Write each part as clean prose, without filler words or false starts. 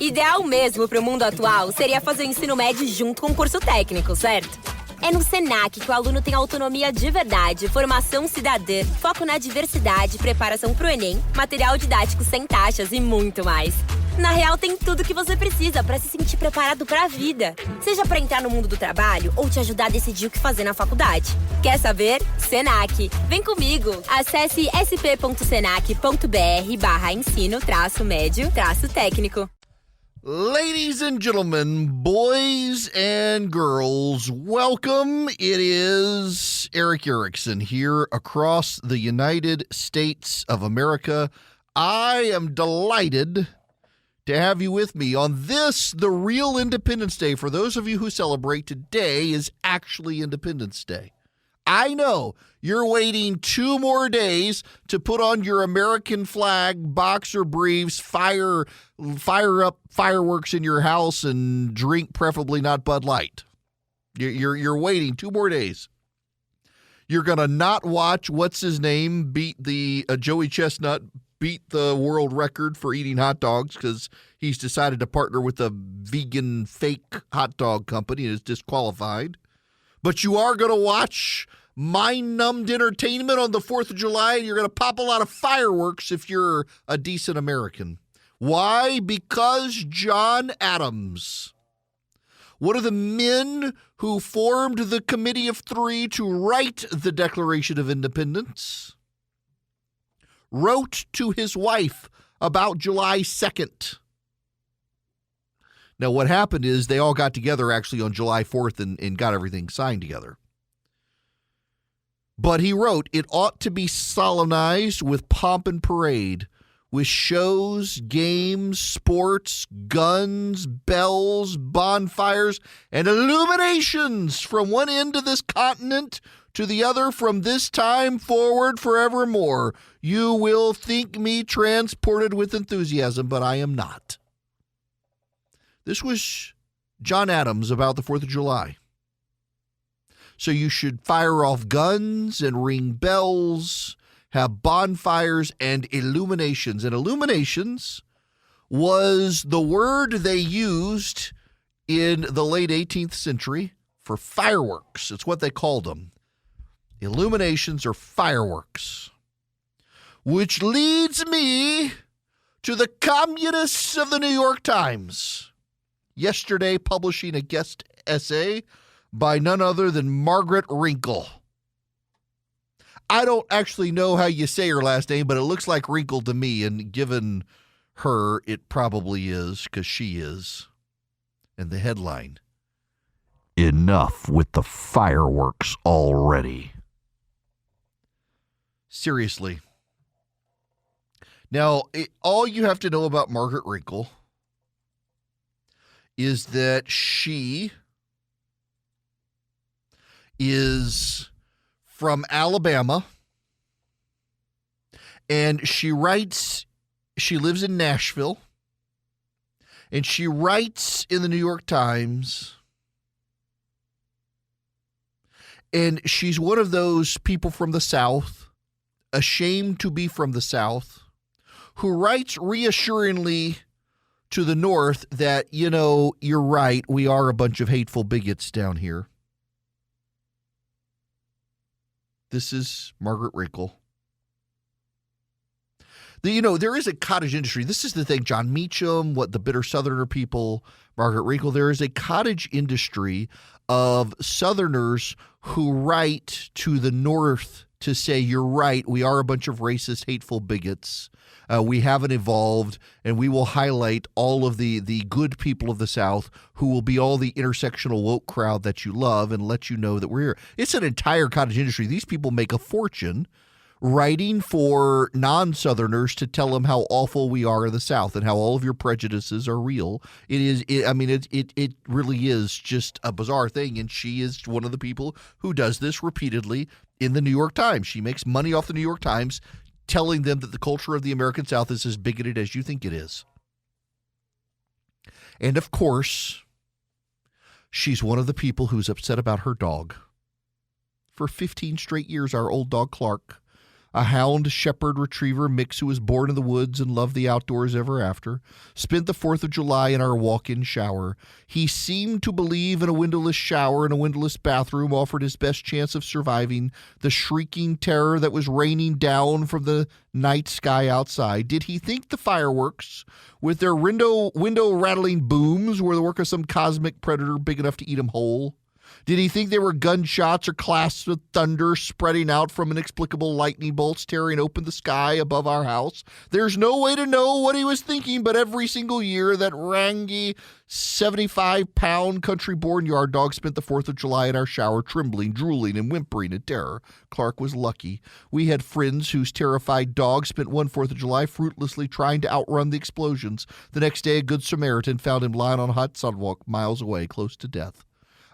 Ideal mesmo para o mundo atual seria fazer o ensino médio junto com o curso técnico, certo? É no Senac que o aluno tem autonomia de verdade, formação cidadã, foco na diversidade, preparação para o Enem, material didático sem taxas e muito mais. Na real, tem tudo que você precisa para se sentir preparado para a vida. Seja para entrar no mundo do trabalho ou te ajudar a decidir o que fazer na faculdade. Quer saber? Senac. Vem comigo! Acesse sp.senac.br/ensino-médio-técnico. Ladies and gentlemen, boys and girls, welcome. It is Eric Erickson here across the United States of America. I am delighted to have you with me on this, the real Independence Day. For those of you who celebrate, today is actually Independence Day. I know you're waiting 2 more days to put on your American flag, boxer briefs, fire up fireworks in your house, and drink preferably not Bud Light. You're waiting 2 more days. You're gonna not watch what's his name beat the Joey Chestnut beat the world record for eating hot dogs because he's decided to partner with a vegan fake hot dog company and is disqualified. But you are going to watch mind-numbed entertainment on the 4th of July, and you're going to pop a lot of fireworks if you're a decent American. Why? Because John Adams, one of the men who formed the Committee of Three to write the Declaration of Independence, wrote to his wife about July 2nd. Now, what happened is they all got together actually on July 4th and got everything signed together. But he wrote, it ought to be solemnized with pomp and parade, with shows, games, sports, guns, bells, bonfires, and illuminations from one end of this continent to the other from this time forward forevermore. You will think me transported with enthusiasm, but I am not. This was John Adams about the 4th of July. So you should fire off guns and ring bells, have bonfires and illuminations. And illuminations was the word they used in the late 18th century for fireworks. It's what they called them. Illuminations or fireworks. Which leads me to the communists of the New York Times. Yesterday publishing a guest essay by none other than Margaret Wrinkle. I don't actually know how you say her last name, but it looks like Wrinkle to me, and given her, it probably is, because she is. And the headline, enough with the fireworks already. Seriously. Now, all you have to know about Margaret Wrinkle is that she is from Alabama, and she lives in Nashville, and she writes in the New York Times, and she's one of those people from the South, ashamed to be from the South, who writes reassuringly to the North that, you know, you're right, we are a bunch of hateful bigots down here. This is Margaret Wrinkle. There is a cottage industry. This is the thing, John Meacham, the bitter Southerner people, Margaret Wrinkle. There is a cottage industry of Southerners who write to the North to say, you're right, we are a bunch of racist, hateful bigots. We haven't evolved, and we will highlight all of the good people of the South who will be all the intersectional woke crowd that you love and let you know that we're here. It's an entire cottage industry. These people make a fortune writing for non-Southerners to tell them how awful we are in the South and how all of your prejudices are real. It really is just a bizarre thing, and she is one of the people who does this repeatedly in the New York Times. She makes money off the New York Times, telling them that the culture of the American South is as bigoted as you think it is. And of course, she's one of the people who's upset about her dog. For 15 straight years, our old dog Clark, a hound shepherd retriever mix who was born in the woods and loved the outdoors ever after, spent the 4th of July in our walk-in shower. He seemed to believe in a windowless shower and a windowless bathroom offered his best chance of surviving the shrieking terror that was raining down from the night sky outside. Did he think the fireworks, with their window-rattling booms, were the work of some cosmic predator big enough to eat him whole? Did he think they were gunshots or clasts of thunder spreading out from inexplicable lightning bolts tearing open the sky above our house? There's no way to know what he was thinking, but every single year that rangy 75-pound country-born yard dog spent the 4th of July in our shower, trembling, drooling, and whimpering in terror. Clark was lucky. We had friends whose terrified dogs spent one 4th of July fruitlessly trying to outrun the explosions. The next day, a good Samaritan found him lying on a hot sidewalk miles away, close to death.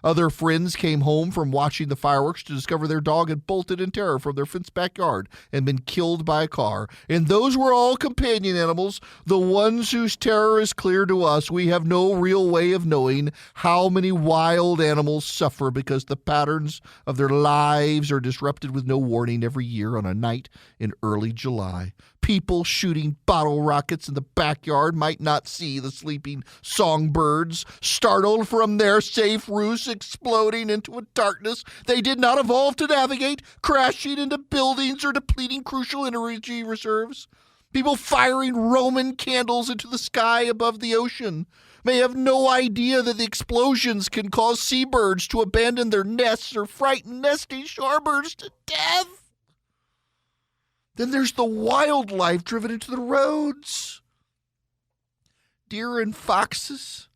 Other friends came home from watching the fireworks to discover their dog had bolted in terror from their fenced backyard and been killed by a car. And those were all companion animals, the ones whose terror is clear to us. We have no real way of knowing how many wild animals suffer because the patterns of their lives are disrupted with no warning every year on a night in early July. People shooting bottle rockets in the backyard might not see the sleeping songbirds, startled from their safe roost, exploding into a darkness they did not evolve to navigate, crashing into buildings or depleting crucial energy reserves. People firing Roman candles into the sky above the ocean may have no idea that the explosions can cause seabirds to abandon their nests or frighten nesting shorebirds to death. Then there's the wildlife driven into the roads. Deer and foxes,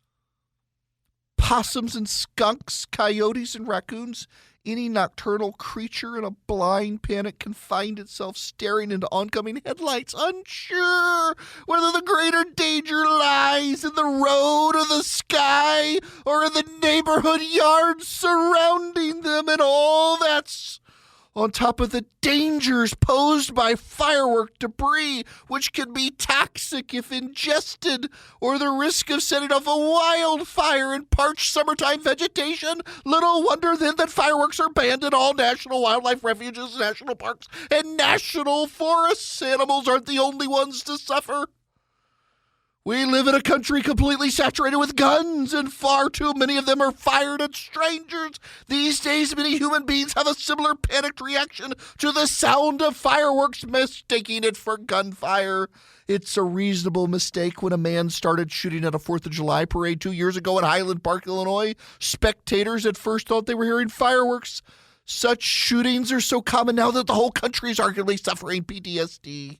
possums and skunks, coyotes and raccoons. Any nocturnal creature in a blind panic can find itself staring into oncoming headlights, unsure whether the greater danger lies in the road or the sky or in the neighborhood yards surrounding them, and all that's on top of the dangers posed by firework debris, which can be toxic if ingested, or the risk of setting off a wildfire in parched summertime vegetation. Little wonder then that fireworks are banned in all national wildlife refuges, national parks, and national forests. Animals aren't the only ones to suffer. We live in a country completely saturated with guns, and far too many of them are fired at strangers. These days, many human beings have a similar panicked reaction to the sound of fireworks, mistaking it for gunfire. It's a reasonable mistake. When a man started shooting at a 4th of July parade 2 years ago in Highland Park, Illinois, spectators at first thought they were hearing fireworks. Such shootings are so common now that the whole country is arguably suffering PTSD.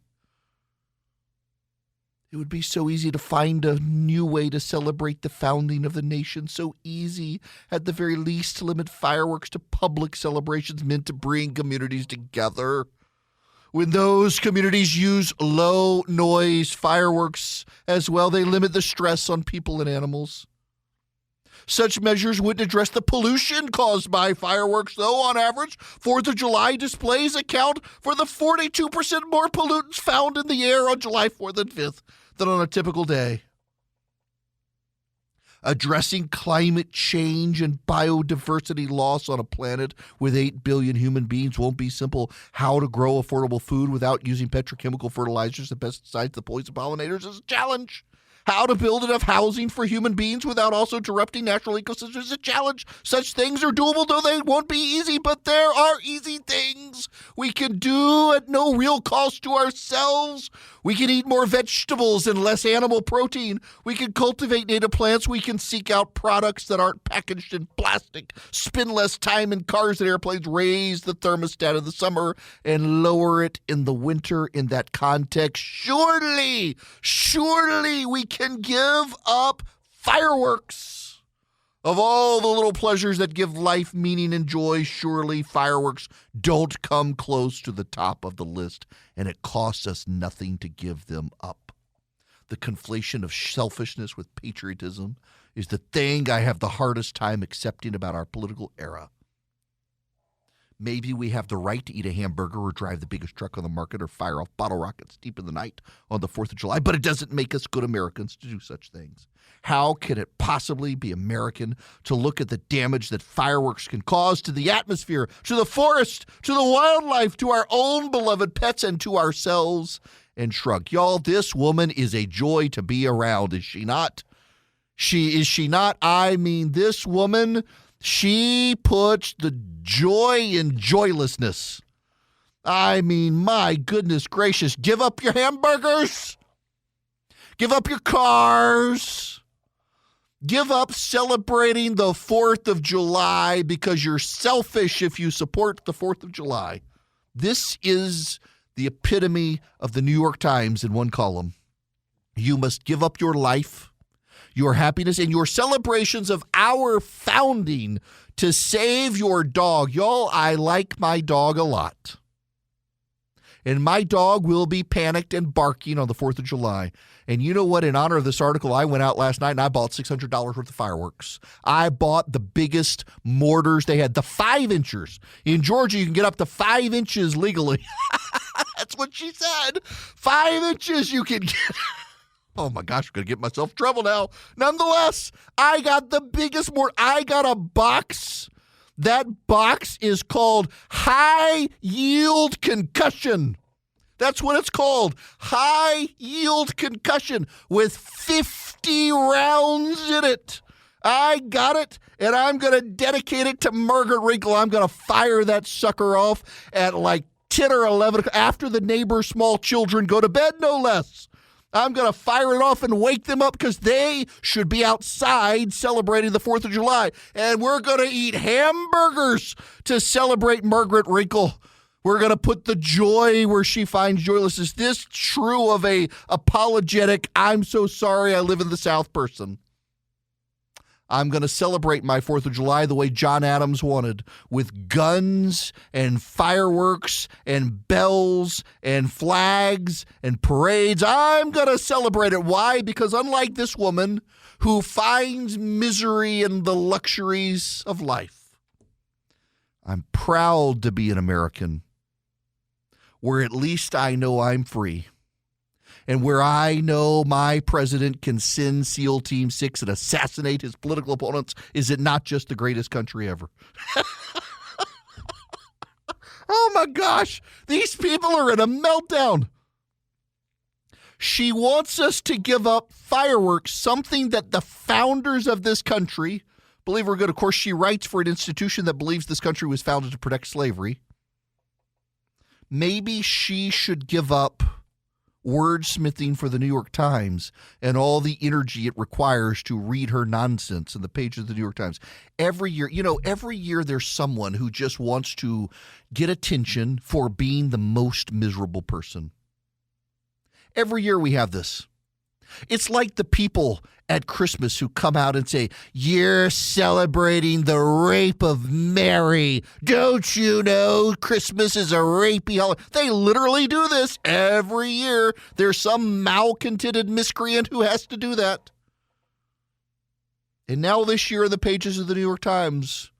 It would be so easy to find a new way to celebrate the founding of the nation. So easy, at the very least, to limit fireworks to public celebrations meant to bring communities together. When those communities use low-noise fireworks as well, they limit the stress on people and animals. Such measures wouldn't address the pollution caused by fireworks, though. On average, 4th of July displays account for the 42% more pollutants found in the air on July 4th and 5th than on a typical day. Addressing climate change and biodiversity loss on a planet with 8 billion human beings won't be simple. How to grow affordable food without using petrochemical fertilizers and pesticides, the poison pollinators, is a challenge. How to build enough housing for human beings without also interrupting natural ecosystems is a challenge. Such things are doable, though they won't be easy, but there are easy things we can do at no real cost to ourselves. We can eat more vegetables and less animal protein. We can cultivate native plants. We can seek out products that aren't packaged in plastic, spend less time in cars and airplanes, raise the thermostat in the summer, and lower it in the winter. In that context, surely we can give up fireworks. Of all the little pleasures that give life meaning and joy, surely fireworks don't come close to the top of the list, and it costs us nothing to give them up. The conflation of selfishness with patriotism is the thing I have the hardest time accepting about our political era. Maybe we have the right to eat a hamburger or drive the biggest truck on the market or fire off bottle rockets deep in the night on the 4th of July, but it doesn't make us good Americans to do such things. How can it possibly be American to look at the damage that fireworks can cause to the atmosphere, to the forest, to the wildlife, to our own beloved pets, and to ourselves, and shrug? Y'all, this woman is a joy to be around, is she not? Is she not? I mean, this woman, she puts the joy in joylessness. I mean, my goodness gracious, give up your hamburgers. Give up your cars. Give up celebrating the 4th of July because you're selfish if you support the 4th of July. This is the epitome of the New York Times in one column. You must give up your life, your happiness, and your celebrations of our founding to save your dog. Y'all, I like my dog a lot. And my dog will be panicked and barking on the 4th of July. And you know what? In honor of this article, I went out last night and I bought $600 worth of fireworks. I bought the biggest mortars they had, the 5 inchers. In Georgia, you can get up to 5 inches legally. That's what she said. 5 inches you can get. Oh my gosh, I'm going to get myself in trouble now. Nonetheless, I got the biggest mortar. I got a box. That box is called High Yield Concussion. That's what it's called. High Yield Concussion with 50 rounds in it. I got it, and I'm going to dedicate it to Margaret Wrinkle. I'm going to fire that sucker off at like 10 or 11 after the neighbor's small children go to bed, no less. I'm going to fire it off and wake them up because they should be outside celebrating the 4th of July. And we're going to eat hamburgers to celebrate Margaret Wrinkle. We're going to put the joy where she finds joyless. Is this true of a apologetic, I'm so sorry I live in the South person? I'm going to celebrate my 4th of July the way John Adams wanted, with guns and fireworks and bells and flags and parades. I'm going to celebrate it. Why? Because unlike this woman who finds misery in the luxuries of life, I'm proud to be an American where at least I know I'm free. And where I know my president can send SEAL Team 6 and assassinate his political opponents, is it not just the greatest country ever? Oh my gosh, these people are in a meltdown. She wants us to give up fireworks, something that the founders of this country believe we're good. Of course, she writes for an institution that believes this country was founded to protect slavery. Maybe she should give up wordsmithing for the New York Times and all the energy it requires to read her nonsense in the pages of the New York Times. Every year there's someone who just wants to get attention for being the most miserable person. Every year we have this. It's like the people at Christmas who come out and say, "You're celebrating the rape of Mary. Don't you know Christmas is a rapey holiday?" They literally do this every year. There's some malcontented miscreant who has to do that. And now this year in the pages of the New York Times,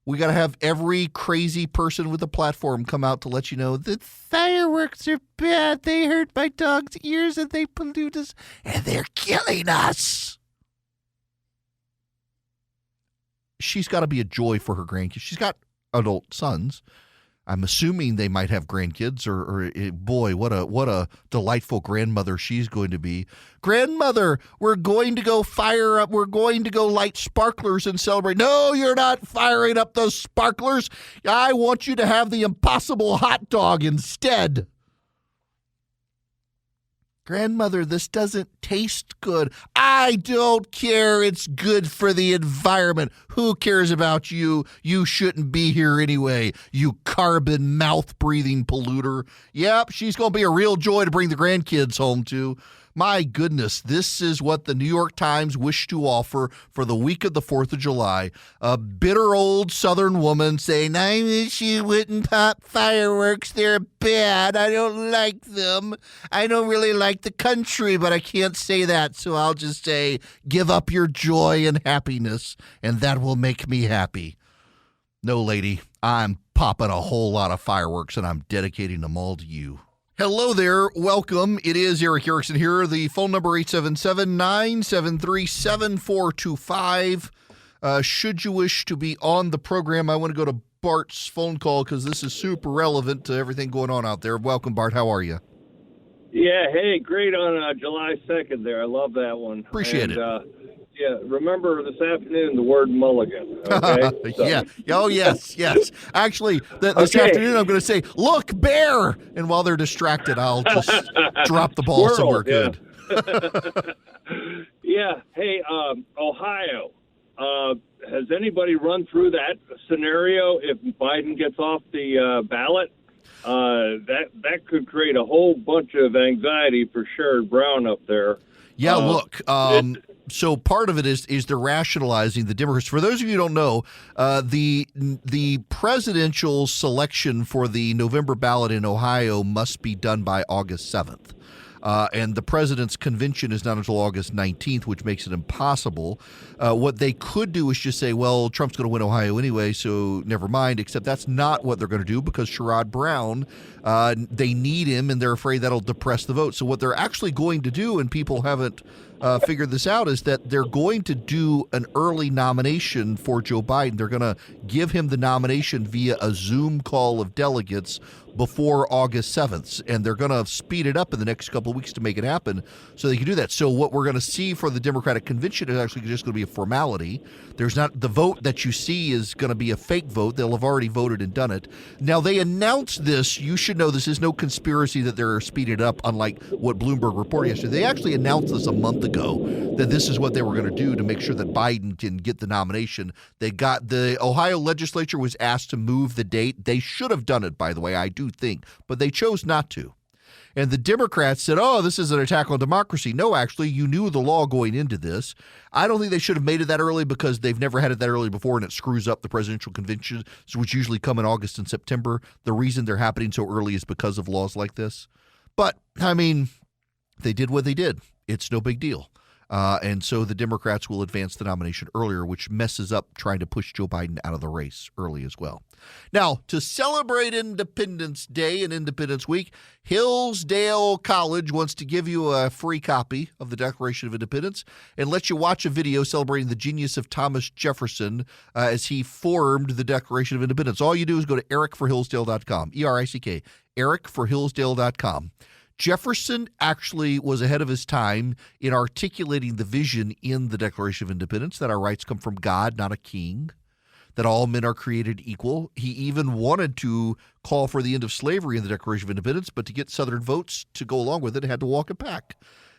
we got to have every crazy person with a platform come out to let you know that fireworks are bad. They hurt my dog's ears and they pollute us and they're killing us. She's got to be a joy for her grandkids. She's got adult sons. I'm assuming they might have grandkids, or boy, what a delightful grandmother she's going to be. Grandmother, we're going to go fire up. We're going to go light sparklers and celebrate. No, you're not firing up those sparklers. I want you to have the Impossible hot dog instead. Grandmother, this doesn't taste good. I don't care. It's good for the environment. Who cares about you? You shouldn't be here anyway, you carbon mouth-breathing polluter. Yep, she's going to be a real joy to bring the grandkids home to. My goodness, this is what the New York Times wished to offer for the week of the 4th of July. A bitter old Southern woman saying, "I wish you wouldn't pop fireworks. They're bad. I don't like them. I don't really like the country, but I can't say that, so I'll just say, give up your joy and happiness, and that will make me happy." No, lady, I'm popping a whole lot of fireworks, and I'm dedicating them all to you. Hello there. Welcome. It is Eric Erickson here. The phone number 877-973-7425. Should you wish to be on the program, I want to go to Bart's phone call because this is super relevant to everything going on out there. Welcome, Bart. How are you? Yeah, hey, great on July 2nd there. I love that one. Appreciate it. Yeah, remember this afternoon the word mulligan, okay? So. Yeah. Oh, yes. Actually, this afternoon I'm going to say, look, bear! And while they're distracted, I'll just drop the ball somewhere good. Yeah. Hey, Ohio. Has anybody run through that scenario if Biden gets off the ballot? That could create a whole bunch of anxiety for Sherrod Brown up there. Yeah, look, so part of it is they're rationalizing the Democrats. For those of you who don't know, the presidential selection for the November ballot in Ohio must be done by August 7th. And the president's convention is not until August 19th, which makes it impossible. What they could do is just say, well, Trump's going to win Ohio anyway, so never mind, except that's not what they're going to do because Sherrod Brown, they need him, and they're afraid that'll depress the vote. So what they're actually going to do, and people haven't figured this out, is that they're going to do an early nomination for Joe Biden. They're going to give him the nomination via a Zoom call of delegates before August 7th, and they're going to speed it up in the next couple of weeks to make it happen so they can do that. So what we're going to see for the Democratic convention is actually just going to be a formality. There's not the vote that you see is going to be a fake vote. They'll have already voted and done it. Now, they announced this. You should know this is no conspiracy that they're speeding it up, unlike what Bloomberg reported yesterday. They actually announced this a month ago that this is what they were going to do to make sure that Biden can get the nomination. The Ohio legislature was asked to move the date. They should have done it, by the way, I do think, but they chose not to. And the Democrats said, oh, this is an attack on democracy. No, actually, you knew the law going into this. I don't think they should have made it that early because they've never had it that early before, and it screws up the presidential conventions, which usually come in August and September. The reason they're happening so early is because of laws like this. But, I mean, they did what they did. It's no big deal. And so the Democrats will advance the nomination earlier, which messes up trying to push Joe Biden out of the race early as well. Now, to celebrate Independence Day and Independence Week, Hillsdale College wants to give you a free copy of the Declaration of Independence and let you watch a video celebrating the genius of Thomas Jefferson as he formed the Declaration of Independence. All you do is go to ericforhillsdale.com, E-R-I-C-K, ericforhillsdale.com. Jefferson actually was ahead of his time in articulating the vision in the Declaration of Independence that our rights come from God, not a king, that all men are created equal. He even wanted to call for the end of slavery in the Declaration of Independence, but to get Southern votes to go along with it, had to walk it back.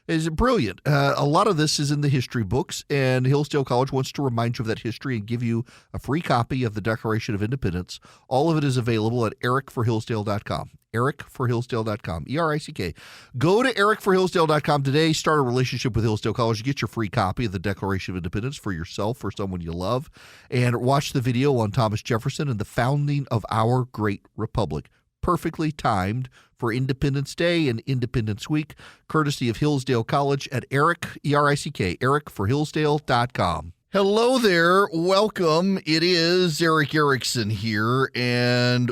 It's brilliant. A lot of this is in the history books, and Hillsdale College wants to remind you of that history and give you a free copy of the Declaration of Independence. All of it is available at ericforhillsdale.com. ericforhillsdale.com, E-R-I-C-K. Go to ericforhillsdale.com today. Start a relationship with Hillsdale College. Get your free copy of the Declaration of Independence for yourself or someone you love. And watch the video on Thomas Jefferson and the founding of our great republic. Perfectly timed for Independence Day and Independence Week, courtesy of Hillsdale College at Eric, E-R-I-C-K, ericforhillsdale.com. Hello there. Welcome. It is Eric Erickson here, and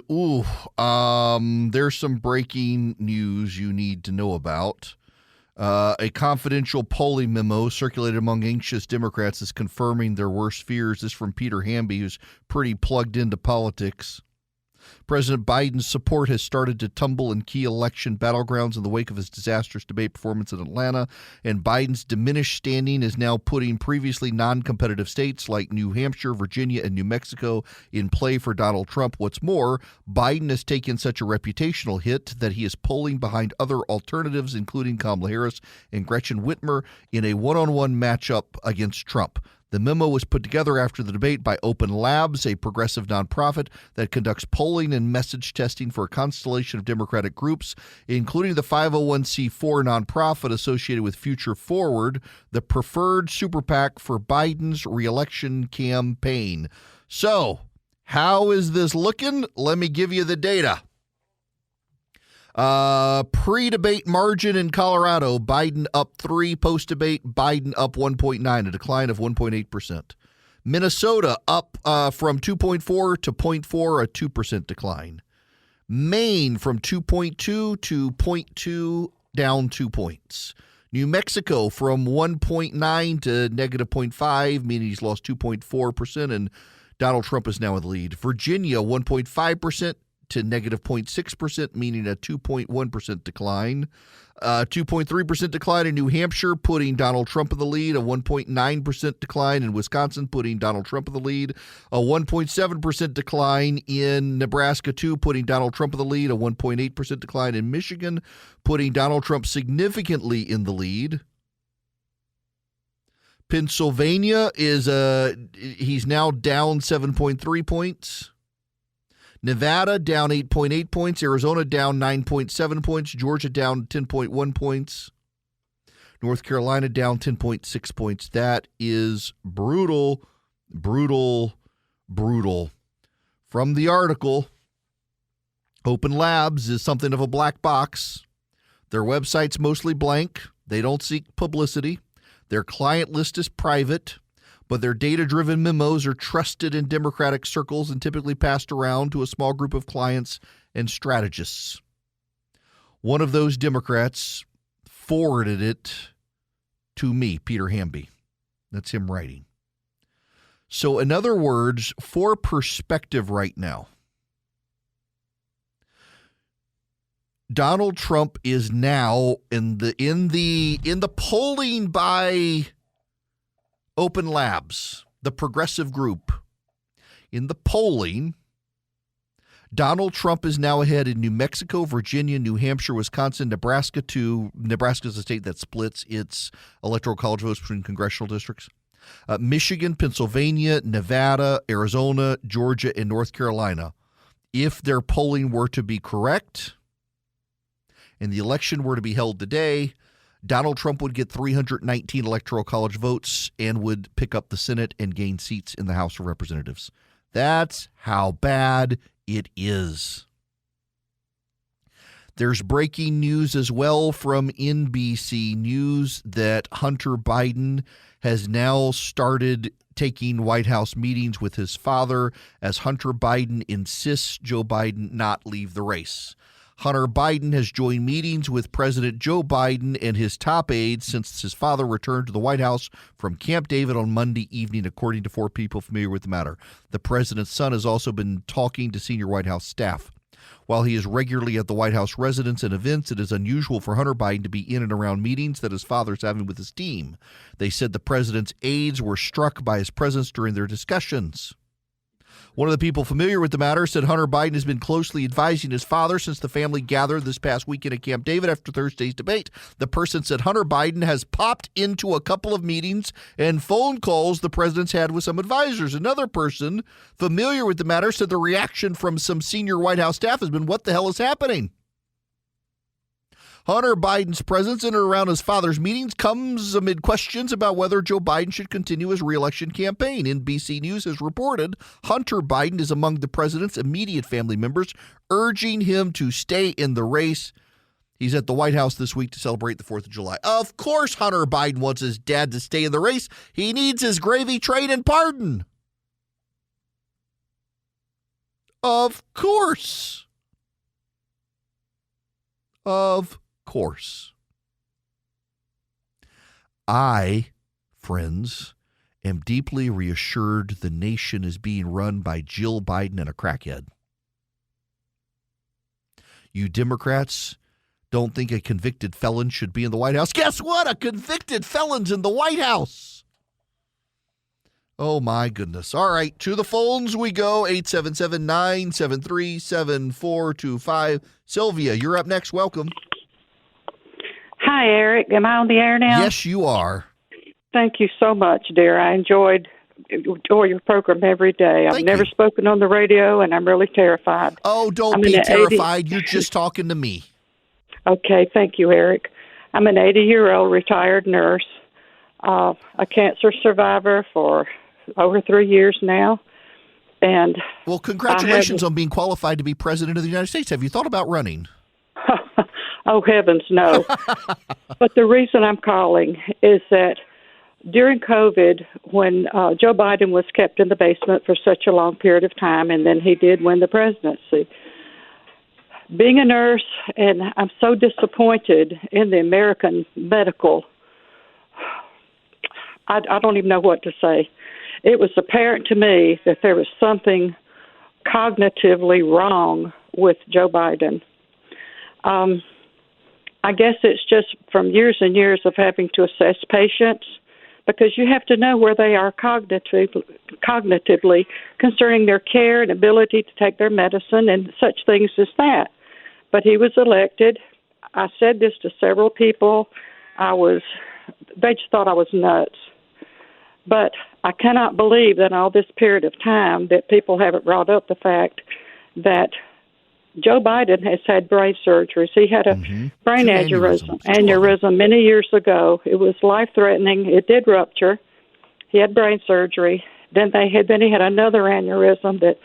there's some breaking news you need to know about. A confidential polling memo circulated among anxious Democrats is confirming their worst fears. This is from Peter Hamby, who's pretty plugged into politics. President Biden's support has started to tumble in key election battlegrounds in the wake of his disastrous debate performance in Atlanta, and Biden's diminished standing is now putting previously non-competitive states like New Hampshire, Virginia, and New Mexico in play for Donald Trump. What's more, Biden has taken such a reputational hit that he is polling behind other alternatives, including Kamala Harris and Gretchen Whitmer, in a one-on-one matchup against Trump. The memo was put together after the debate by Open Labs, a progressive nonprofit that conducts polling and message testing for a constellation of Democratic groups, including the 501c4 nonprofit associated with Future Forward, the preferred super PAC for Biden's reelection campaign. So, how is this looking? Let me give you the data. Pre-debate margin in Colorado, Biden up 3. Post-debate, Biden up 1.9, a decline of 1.8%. Minnesota up from 2.4 to 0.4, a 2% decline. Maine from 2.2 to 0.2, down 2 points. New Mexico from 1.9 to negative 0.5, meaning he's lost 2.4%, and Donald Trump is now in the lead. Virginia, 1.5% to negative 0.6%, meaning a 2.1% decline. 2.3% decline in New Hampshire, putting Donald Trump in the lead. A 1.9% decline in Wisconsin, putting Donald Trump in the lead. A 1.7% decline in Nebraska, too, putting Donald Trump in the lead. A 1.8% decline in Michigan, putting Donald Trump significantly in the lead. Pennsylvania he's now down 7.3 points. Nevada down 8.8 points. Arizona down 9.7 points. Georgia down 10.1 points. North Carolina down 10.6 points. That is brutal, brutal, brutal. From the article, Open Labs is something of a black box. Their website's mostly blank. They don't seek publicity. Their client list is private, but their data-driven memos are trusted in Democratic circles and typically passed around to a small group of clients and strategists. One of those Democrats forwarded it to me, Peter Hamby. That's him writing. So in other words, for perspective right now, Donald Trump is now in the polling by Open Labs, the progressive group. In the polling, Donald Trump is now ahead in New Mexico, Virginia, New Hampshire, Wisconsin, Nebraska, too. Nebraska is a state that splits its electoral college votes between congressional districts. Michigan, Pennsylvania, Nevada, Arizona, Georgia, and North Carolina. If their polling were to be correct and the election were to be held today, Donald Trump would get 319 electoral college votes and would pick up the Senate and gain seats in the House of Representatives. That's how bad it is. There's breaking news as well from NBC News that Hunter Biden has now started taking White House meetings with his father as Hunter Biden insists Joe Biden not leave the race. Hunter Biden has joined meetings with President Joe Biden and his top aides since his father returned to the White House from Camp David on Monday evening, according to 4 people familiar with the matter. The president's son has also been talking to senior White House staff. While he is regularly at the White House residence and events, it is unusual for Hunter Biden to be in and around meetings that his father is having with his team. They said the president's aides were struck by his presence during their discussions. One of the people familiar with the matter said Hunter Biden has been closely advising his father since the family gathered this past weekend at Camp David after Thursday's debate. The person said Hunter Biden has popped into a couple of meetings and phone calls the president's had with some advisors. Another person familiar with the matter said the reaction from some senior White House staff has been, "What the hell is happening?" Hunter Biden's presence in and around his father's meetings comes amid questions about whether Joe Biden should continue his re-election campaign. NBC News has reported Hunter Biden is among the president's immediate family members, urging him to stay in the race. He's at the White House this week to celebrate the 4th of July. Of course Hunter Biden wants his dad to stay in the race. He needs his gravy train and pardon. Of course. Of course. I, friends, am deeply reassured the nation is being run by Jill Biden and a crackhead. You Democrats don't think a convicted felon should be in the White House? Guess what? A convicted felon's in the White House. Oh, my goodness. All right, to the phones we go, 877-973-7425. Sylvia, you're up next. Welcome. Hi, Eric. Am I on the air now? Yes, you are. Thank you so much, dear. I enjoy your program every day. I've never spoken on the radio, and I'm really terrified. Oh, don't be terrified. You're just talking to me. Okay, thank you, Eric. I'm an 80-year-old retired nurse, a cancer survivor for over 3 years now. And well, congratulations on being qualified to be president of the United States. Have you thought about running? Oh, heavens, no. But the reason I'm calling is that during COVID, when Joe Biden was kept in the basement for such a long period of time, and then he did win the presidency. Being a nurse, and I'm so disappointed in the American medical, I don't even know what to say. It was apparent to me that there was something cognitively wrong with Joe Biden. I guess it's just from years and years of having to assess patients, because you have to know where they are cognitively concerning their care and ability to take their medicine and such things as that. But he was elected. I said this to several people. They just thought I was nuts. But I cannot believe that in all this period of time that people haven't brought up the fact that Joe Biden has had brain surgeries. He had a brain aneurysm many years ago. It was life-threatening. It did rupture. He had brain surgery. Then he had another aneurysm that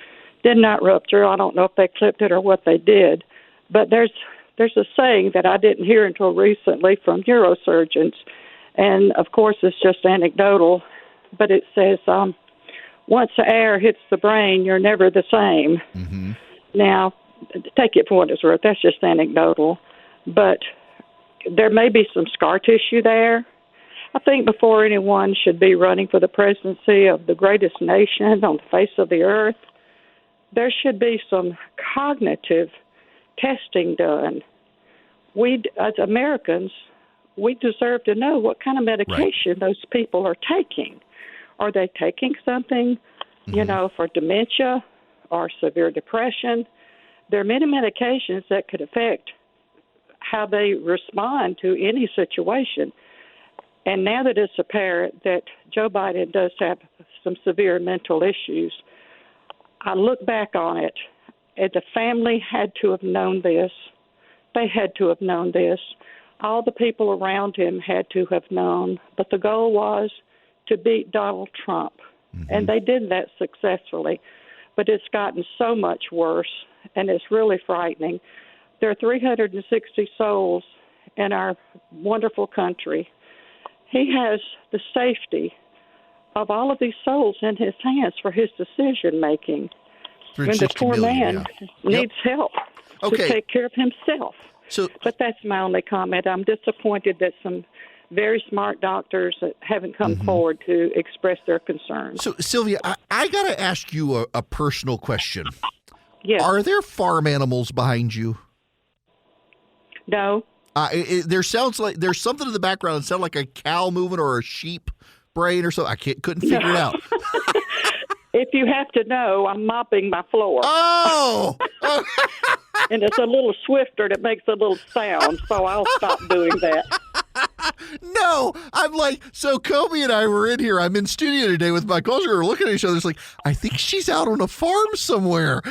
did not rupture. I don't know if they clipped it or what they did. But there's a saying that I didn't hear until recently from neurosurgeons, and of course it's just anecdotal, but it says, once the air hits the brain, you're never the same. Mm-hmm. Now, take it for what it's worth. That's just anecdotal. But there may be some scar tissue there. I think before anyone should be running for the presidency of the greatest nation on the face of the earth, there should be some cognitive testing done. We, as Americans, we deserve to know what kind of medication those people are taking. Are they taking something, for dementia or severe depression? There are many medications that could affect how they respond to any situation. And now that it's apparent that Joe Biden does have some severe mental issues, I look back on it, and the family had to have known this. They had to have known this. All the people around him had to have known. But the goal was to beat Donald Trump. Mm-hmm. And they did that successfully. But it's gotten so much worse, and it's really frightening. There are 360 souls in our wonderful country. He has the safety of all of these souls in his hands for his decision-making. When the poor man needs help to take care of himself. But that's my only comment. I'm disappointed that some very smart doctors haven't come forward to express their concerns. So, Sylvia, I got to ask you a personal question. Yes. Are there farm animals behind you? No. There sounds like there's something in the background that sounds like a cow moving or a sheep braying or something. I couldn't figure it out. If you have to know, I'm mopping my floor. Oh! And it's a little swifter that makes a little sound, so I'll stop doing that. No, I'm like, so Kobe and I were in here. I'm in studio today with my culture. We're looking at each other. It's like, I think she's out on a farm somewhere.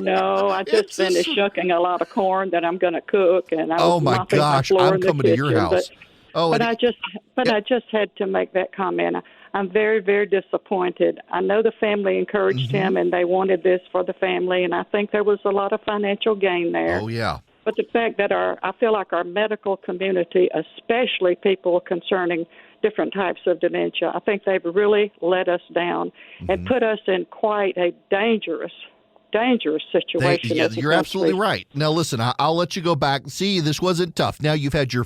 No, I just finished shucking a lot of corn that I'm going to cook, and I was mopping my floor I'm coming to your house. I just had to make that comment. I'm very, very disappointed. I know the family encouraged him, and they wanted this for the family, and I think there was a lot of financial gain there. Oh, yeah. But the fact that I feel like our medical community, especially people concerning different types of dementia, I think they've really let us down and put us in quite a dangerous situation. You're absolutely right. Now, listen, I'll let you go back. See, this wasn't tough. Now you've had your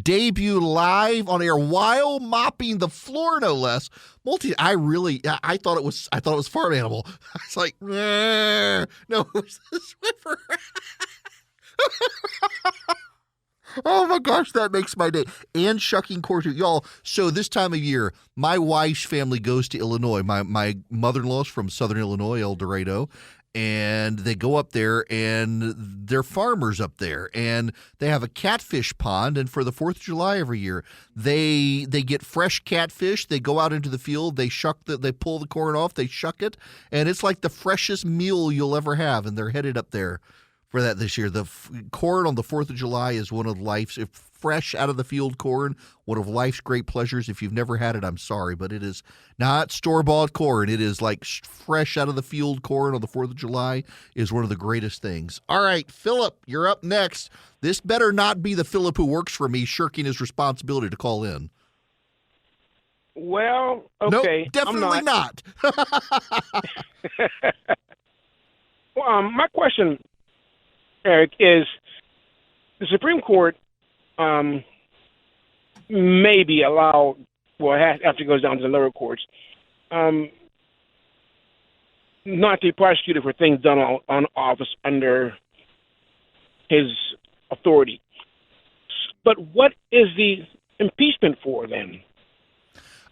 debut live on air while mopping the floor, no less. I thought it was farm animal. I was like, no, it was the Swiffer. Oh my gosh, that makes my day. And shucking corn too. Y'all, so this time of year, my wife's family goes to Illinois. My mother-in-law's from Southern Illinois, El Dorado, and they go up there, and they're farmers up there, and they have a catfish pond, and for the 4th of July every year, they get fresh catfish, they go out into the field, they pull the corn off, they shuck it, and it's like the freshest meal you'll ever have, and they're headed up there for that this year. The corn on the 4th of July is one of life's fresh out of the field corn, one of life's great pleasures. If you've never had it, I'm sorry, but it is not store-bought corn. It is like fresh out of the field corn on the 4th of July is one of the greatest things. All right, Philip, you're up next. This better not be the Philip who works for me shirking his responsibility to call in. Well, okay. Nope, definitely not. Well, my question, Eric, is the Supreme Court maybe allowed, after it goes down to the lower courts, not to be prosecuted for things done on office under his authority. But what is the impeachment for then?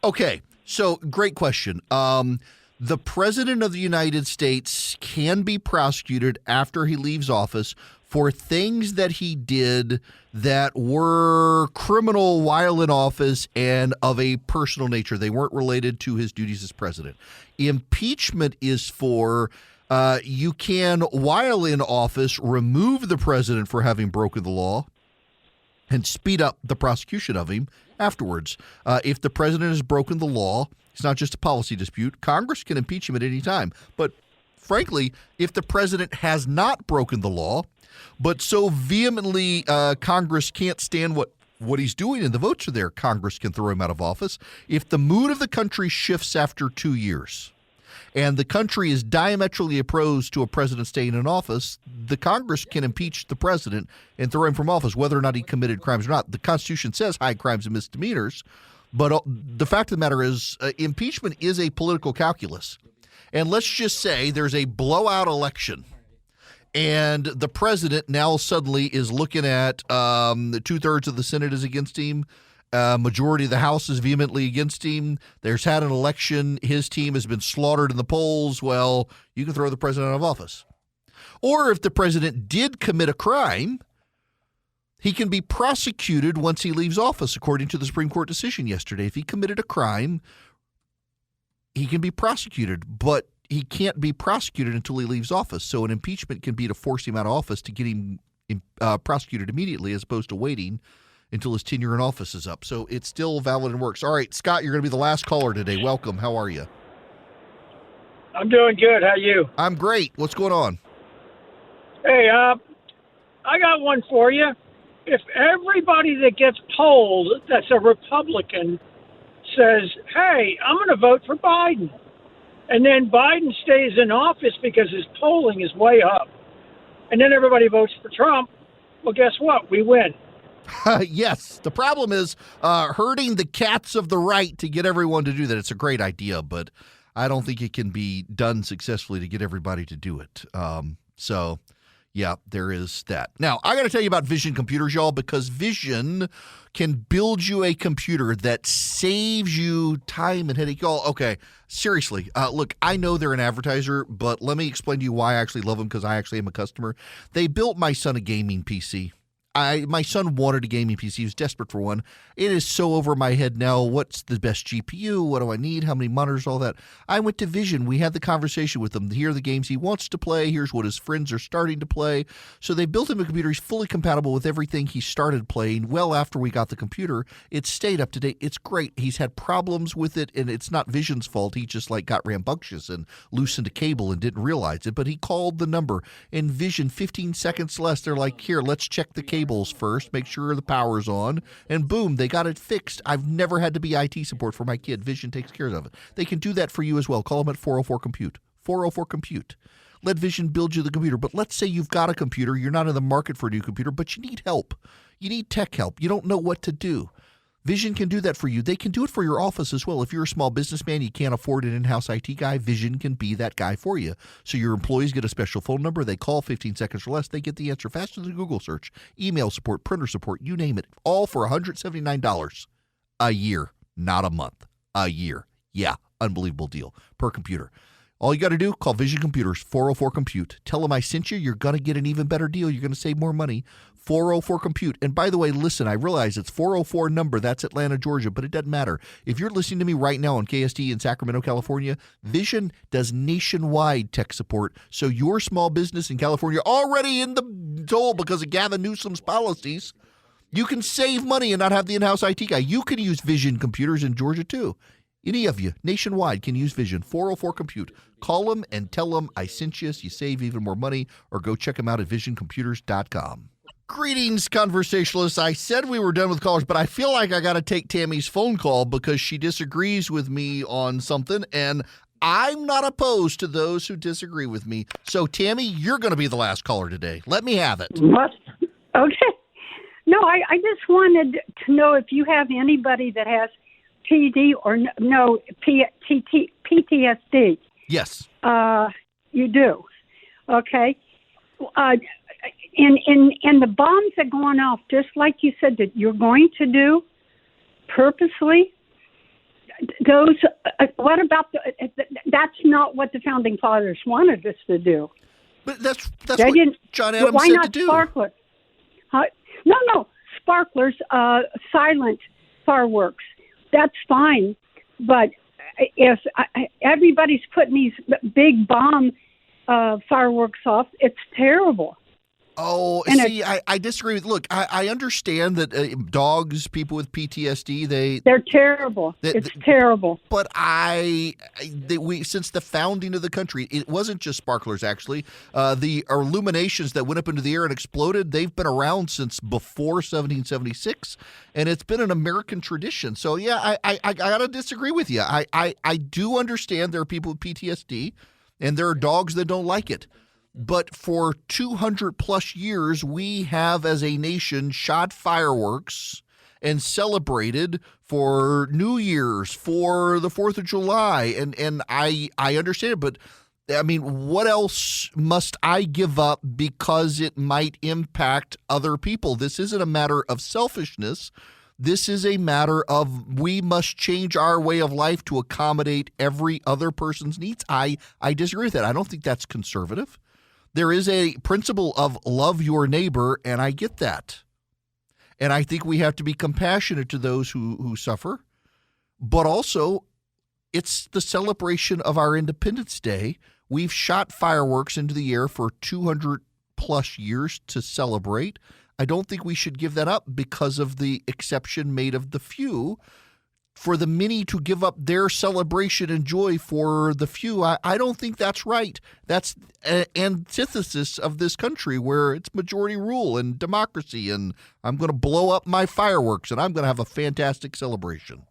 Okay, so great question. The President of the United States can be prosecuted after he leaves office for things that he did that were criminal while in office and of a personal nature. They weren't related to his duties as president. Impeachment is for you can, while in office, remove the president for having broken the law and speed up the prosecution of him afterwards. If the president has broken the law, it's not just a policy dispute. Congress can impeach him at any time. But frankly, if the president has not broken the law, but so vehemently Congress can't stand what he's doing and the votes are there, Congress can throw him out of office. If the mood of the country shifts after 2 years and the country is diametrally opposed to a president staying in office, the Congress can impeach the president and throw him from office, whether or not he committed crimes or not. The Constitution says high crimes and misdemeanors, but the fact of the matter is impeachment is a political calculus. And let's just say there's a blowout election and the president now suddenly is looking at 2/3 of the Senate is against him. Majority of the House is vehemently against him. There's had an election. His team has been slaughtered in the polls. Well, you can throw the president out of office. Or if the president did commit a crime, he can be prosecuted once he leaves office, according to the Supreme Court decision yesterday. If he committed a crime, he can be prosecuted, but he can't be prosecuted until he leaves office. So an impeachment can be to force him out of office to get him prosecuted immediately as opposed to waiting until his tenure in office is up. So it's still valid and works. All right, Scott, you're going to be the last caller today. Welcome. How are you? I'm doing good. How are you? I'm great. What's going on? Hey, I got one for you. If everybody that gets polled that's a Republican says, hey, I'm going to vote for Biden, and then Biden stays in office because his polling is way up, and then everybody votes for Trump, well, guess what? We win. Yes. The problem is herding the cats of the right to get everyone to do that. It's a great idea, but I don't think it can be done successfully to get everybody to do it. So, yeah, there is that. Now, I got to tell you about Vision computers, y'all, because Vision can build you a computer that saves you time and headache. Y'all, okay, seriously, look, I know they're an advertiser, but let me explain to you why I actually love them, because I actually am a customer. They built my son a gaming PC. My son wanted a gaming PC. He was desperate for one. It is so over my head now. What's the best GPU? What do I need? How many monitors? All that. I went to Vision. We had the conversation with him. Here are the games he wants to play. Here's what his friends are starting to play. So they built him a computer. He's fully compatible with everything he started playing. Well, after we got the computer, it stayed up to date. It's great. He's had problems with it, and it's not Vision's fault. He just got rambunctious and loosened a cable and didn't realize it. But he called the number, and Vision, 15 seconds less, they're like, here, let's check the cables first, make sure the power's on, and boom, they got it fixed. I've never had to be IT support for my kid. Vision takes care of it. They can do that for you as well. Call them at 404-COMPUTE. 404-COMPUTE. Let Vision build you the computer. But let's say you've got a computer, you're not in the market for a new computer, but you need help. You need tech help. You don't know what to do. Vision can do that for you. They can do it for your office as well. If you're a small businessman, you can't afford an in-house IT guy, Vision can be that guy for you. So your employees get a special phone number. They call 15 seconds or less. They get the answer faster than Google search, email support, printer support, you name it. All for $179 a year, not a month. A year. Yeah, unbelievable deal per computer. All you got to do, call Vision Computers, 404-COMPUTE. Tell them I sent you. You're going to get an even better deal. You're going to save more money. 404 Compute. And by the way, listen, I realize it's 404 number. That's Atlanta, Georgia, but it doesn't matter. If you're listening to me right now on KST in Sacramento, California, Vision does nationwide tech support. So your small business in California already in the hole because of Gavin Newsom's policies, you can save money and not have the in-house IT guy. You can use Vision computers in Georgia too. Any of you nationwide can use Vision. 404 Compute. Call them and tell them I sent you so you save even more money, or go check them out at visioncomputers.com. Greetings, conversationalists. I said we were done with callers, but I feel like I got to take Tammy's phone call because she disagrees with me on something, and I'm not opposed to those who disagree with me. So, Tammy, you're going to be the last caller today. Let me have it. What? Okay. No, I just wanted to know if you have anybody that has PD or PTSD. Yes. You do. Okay. And the bombs that go off, just like you said that you're going to do purposely, those, what about that's not what the Founding Fathers wanted us to do. But that's they what didn't, John Adams why said not to do. Sparklers? No, sparklers, silent fireworks. That's fine, but if everybody's putting these big bomb fireworks off, it's terrible. Oh, and see, I disagree with. Look, I understand that dogs, people with PTSD, they're terrible. It's terrible. But we since the founding of the country, it wasn't just sparklers. Actually, the illuminations that went up into the air and exploded, they've been around since before 1776, and it's been an American tradition. So yeah, I gotta disagree with you. I do understand there are people with PTSD, and there are dogs that don't like it. But for 200 plus years, we have as a nation shot fireworks and celebrated for New Year's, for the 4th of July. And I understand it, but I mean, what else must I give up because it might impact other people? This isn't a matter of selfishness. This is a matter of we must change our way of life to accommodate every other person's needs. I disagree with that. I don't think that's conservative. There is a principle of love your neighbor, and I get that. And I think we have to be compassionate to those who suffer. But also, it's the celebration of our Independence Day. We've shot fireworks into the air for 200 plus years to celebrate. I don't think we should give that up because of the exception made of the few. For the many to give up their celebration and joy for the few, I don't think that's right. That's an antithesis of this country where it's majority rule and democracy, and I'm going to blow up my fireworks, and I'm going to have a fantastic celebration.